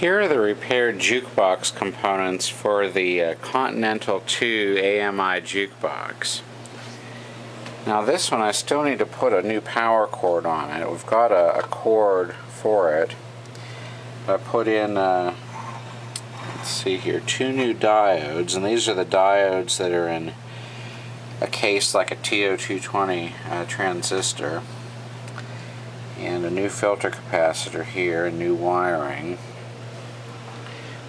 Here are the repaired jukebox components for the Continental 2 AMI Jukebox. Now this one I still need to put a new power cord on it. We've got a cord for it. I put in, let's see here, 2 new diodes, and these are the diodes that are in a case like a TO220 transistor. And a new filter capacitor here, and new wiring.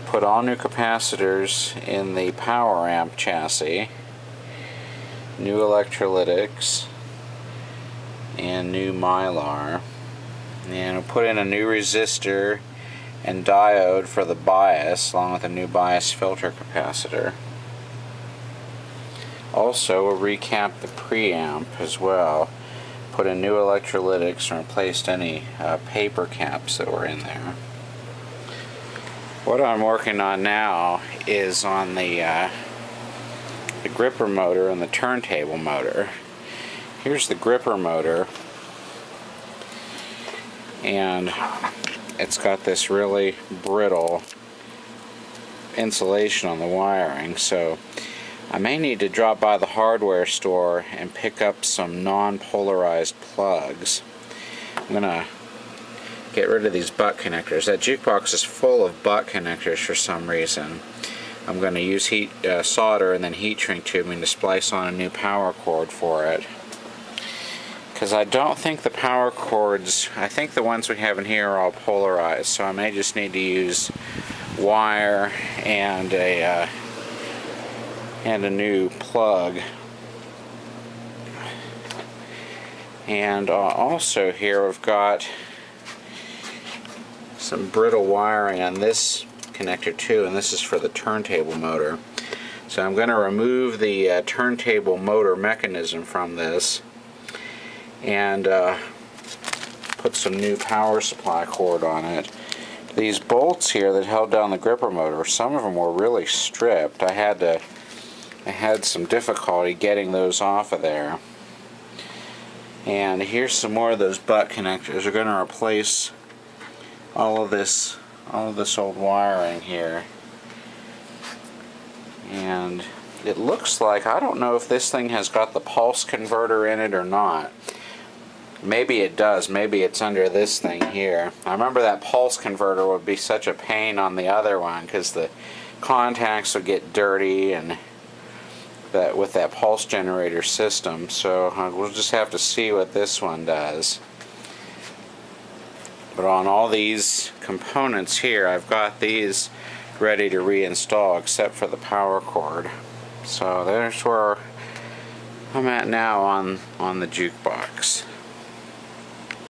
Put all new capacitors in the power amp chassis, new electrolytics, and new mylar. And we'll put in a new resistor and diode for the bias, along with a new bias filter capacitor. Also, we'll recap the preamp as well. Put in new electrolytics and replaced any paper caps that were in there. What I'm working on now is on the gripper motor and the turntable motor. Here's the gripper motor, and it's got this really brittle insulation on the wiring, so I may need to drop by the hardware store and pick up some non-polarized plugs. I'm going to get rid of these butt connectors. That jukebox is full of butt connectors for some reason. I'm going to use solder and then heat shrink tubing to splice on a new power cord for it. Because I don't think the power cords, I think the ones we have in here are all polarized, so I may just need to use wire and a new plug. And also here we've got some brittle wiring on this connector too, and this is for the turntable motor. So I'm going to remove the turntable motor mechanism from this and put some new power supply cord on it. These bolts here that held down the gripper motor, some of them were really stripped. I had some difficulty getting those off of there. And here's some more of those butt connectors. We're going to replace all of this old wiring here. And it looks like, I don't know if this thing has got the pulse converter in it or not. Maybe it does. Maybe it's under this thing here. I remember that pulse converter would be such a pain on the other one because the contacts would get dirty and that with that pulse generator system. So we'll just have to see what this one does. But on all these components here, I've got these ready to reinstall except for the power cord. So there's where I'm at now on the jukebox.